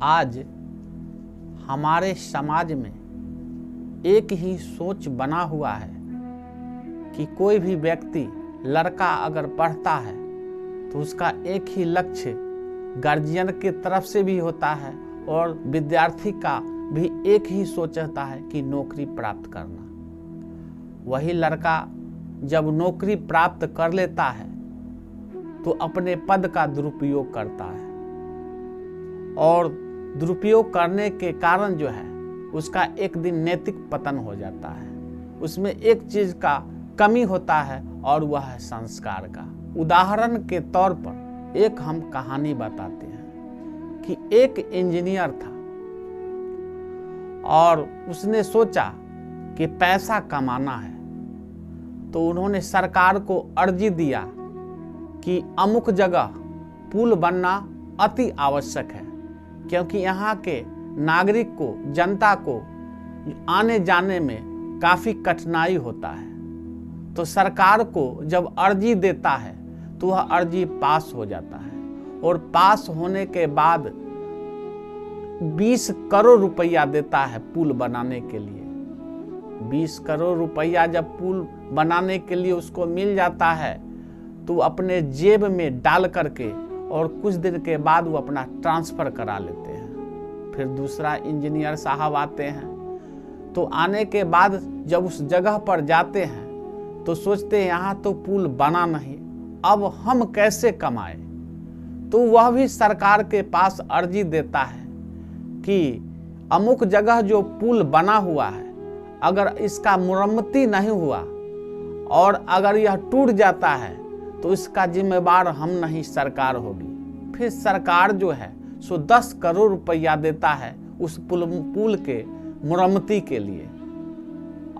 आज हमारे समाज में एक ही सोच बना हुआ है कि कोई भी व्यक्ति, लड़का अगर पढ़ता है तो उसका एक ही लक्ष्य गार्जियन की तरफ से भी होता है और विद्यार्थी का भी एक ही सोच होता है कि नौकरी प्राप्त करना। वही लड़का जब नौकरी प्राप्त कर लेता है तो अपने पद का दुरुपयोग करता है और दुरुपयोग करने के कारण जो है उसका एक दिन नैतिक पतन हो जाता है। उसमें एक चीज का कमी होता है और वह है संस्कार का। उदाहरण के तौर पर एक हम कहानी बताते हैं कि एक इंजीनियर था और उसने सोचा कि पैसा कमाना है, तो उन्होंने सरकार को अर्जी दिया कि अमुक जगह पुल बनना अति आवश्यक है, क्योंकि यहाँ के नागरिक को, जनता को आने जाने में काफ़ी कठिनाई होता है। तो सरकार को जब अर्जी देता है तो वह अर्जी पास हो जाता है और पास होने के बाद 20 करोड़ रुपया देता है पुल बनाने के लिए। 20 करोड़ रुपया जब पुल बनाने के लिए उसको मिल जाता है तो अपने जेब में डाल करके और कुछ दिन के बाद वो अपना ट्रांसफ़र करा लेते हैं। फिर दूसरा इंजीनियर साहब आते हैं, तो आने के बाद जब उस जगह पर जाते हैं तो सोचते हैं यहाँ तो पुल बना नहीं, अब हम कैसे कमाएं। तो वह भी सरकार के पास अर्जी देता है कि अमुक जगह जो पुल बना हुआ है, अगर इसका मुरम्मती नहीं हुआ और अगर यह टूट जाता है तो इसका जिम्मेवार हम नहीं, सरकार होगी। फिर सरकार जो है सो 10 करोड़ रुपया देता है उस पुल के मुरम्मती के लिए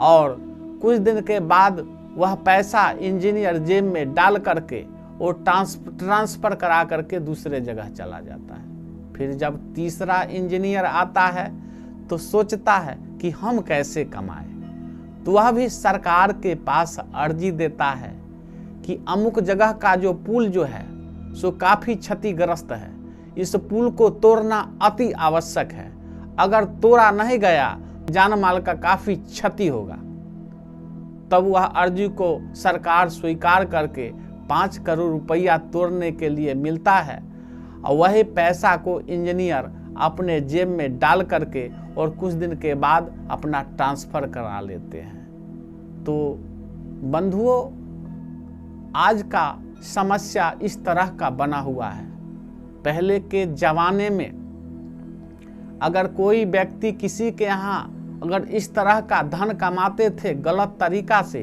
और कुछ दिन के बाद वह पैसा इंजीनियर जेब में डाल करके और ट्रांसफ़र करा करके दूसरे जगह चला जाता है। फिर जब तीसरा इंजीनियर आता है तो सोचता है कि हम कैसे कमाएं, तो वह भी सरकार के पास अर्जी देता है कि अमुक जगह का जो पुल जो है सो काफ़ी क्षतिग्रस्त है, इस पुल को तोड़ना अति आवश्यक है, अगर तोड़ा नहीं गया जान माल का काफ़ी क्षति होगा। तब वह अर्जी को सरकार स्वीकार करके 5 करोड़ रुपया तोड़ने के लिए मिलता है और वही पैसा को इंजीनियर अपने जेब में डाल करके और कुछ दिन के बाद अपना ट्रांसफ़र करा लेते हैं। तो बंधुओं, आज का समस्या इस तरह का बना हुआ है। पहले के ज़माने में अगर कोई व्यक्ति किसी के यहाँ अगर इस तरह का धन कमाते थे गलत तरीका से,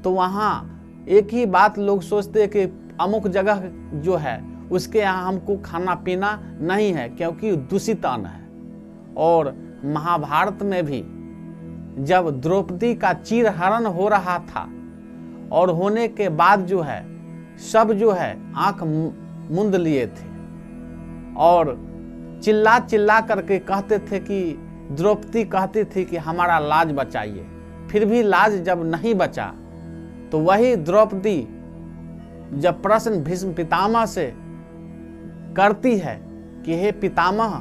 तो वहाँ एक ही बात लोग सोचते कि अमुक जगह जो है उसके यहाँ हमको खाना पीना नहीं है क्योंकि दूषित अन्न है। और महाभारत में भी जब द्रौपदी का चीरहरण हो रहा था और होने के बाद जो है सब जो है आंख मूंद लिए थे और चिल्ला चिल्ला करके कहते थे कि द्रौपदी कहती थी कि हमारा लाज बचाइए। फिर भी लाज जब नहीं बचा तो वही द्रौपदी जब प्रश्न भीष्म पितामह से करती है कि हे पितामह,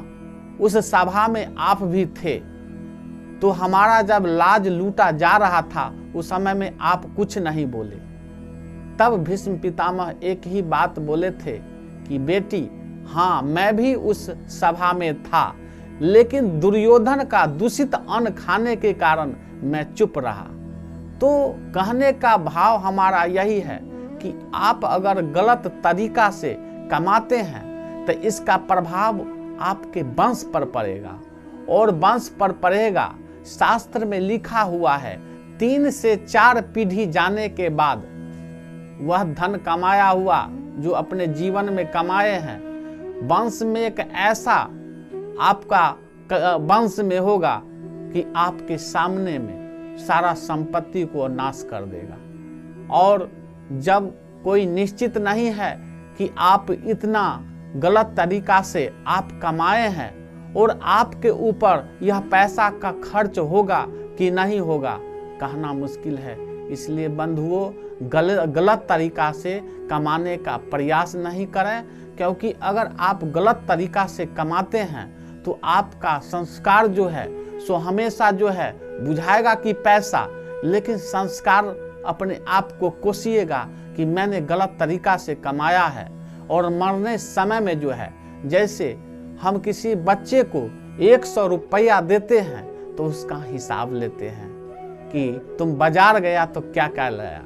उस सभा में आप भी थे, तो हमारा जब लाज लूटा जा रहा था उस समय में आप कुछ नहीं बोले। तब भीष्म पितामह एक ही बात बोले थे कि बेटी, हाँ मैं भी उस सभा में था, लेकिन दुर्योधन का दूषित अन्न खाने के कारण मैं चुप रहा। तो कहने का भाव हमारा यही है कि आप अगर गलत तरीका से कमाते हैं तो इसका प्रभाव आपके वंश पर पड़ेगा और वंश पर पड़ेगा। शास्त्र में लिखा हुआ है 3 से 4 पीढ़ी जाने के बाद वह धन कमाया हुआ जो अपने जीवन में कमाए हैं, वंश में एक ऐसा आपका वंश में होगा कि आपके सामने में सारा संपत्ति को नाश कर देगा। और जब कोई निश्चित नहीं है कि आप इतना गलत तरीका से आप कमाए हैं और आपके ऊपर यह पैसा का खर्च होगा कि नहीं होगा, कहना मुश्किल है। इसलिए बंधुओं, गलत तरीका से कमाने का प्रयास नहीं करें, क्योंकि अगर आप गलत तरीका से कमाते हैं तो आपका संस्कार जो है सो हमेशा जो है बुझाएगा कि पैसा, लेकिन संस्कार अपने आप को कोसिएगा कि मैंने गलत तरीका से कमाया है। और मरने समय में जो है, जैसे हम किसी बच्चे को 100 रुपया देते हैं तो उसका हिसाब लेते हैं कि तुम बाजार गया तो क्या क्या लाया,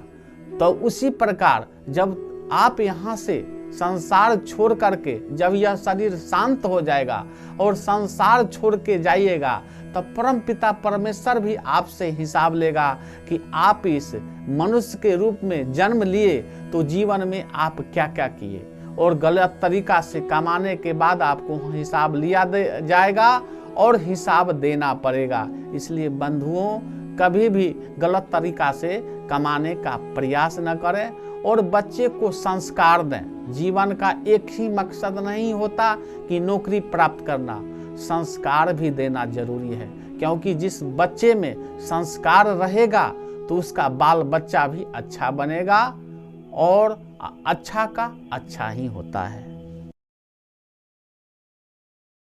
तो उसी प्रकार जब आप यहाँ से संसार छोड़ करके जब यह शरीर शांत हो जाएगा और संसार छोड़ के जाइएगा, तब परम पिता परमेश्वर भी आपसे हिसाब लेगा कि आप इस मनुष्य के रूप में जन्म लिए तो जीवन में आप क्या क्या किए, और गलत तरीका से कमाने के बाद आपको हिसाब लिया जाएगा और हिसाब देना पड़ेगा। इसलिए बंधुओं, कभी भी गलत तरीका से कमाने का प्रयास न करें और बच्चे को संस्कार दें। जीवन का एक ही मकसद नहीं होता कि नौकरी प्राप्त करना, संस्कार भी देना जरूरी है, क्योंकि जिस बच्चे में संस्कार रहेगा तो उसका बाल बच्चा भी अच्छा बनेगा और अच्छा का अच्छा ही होता है।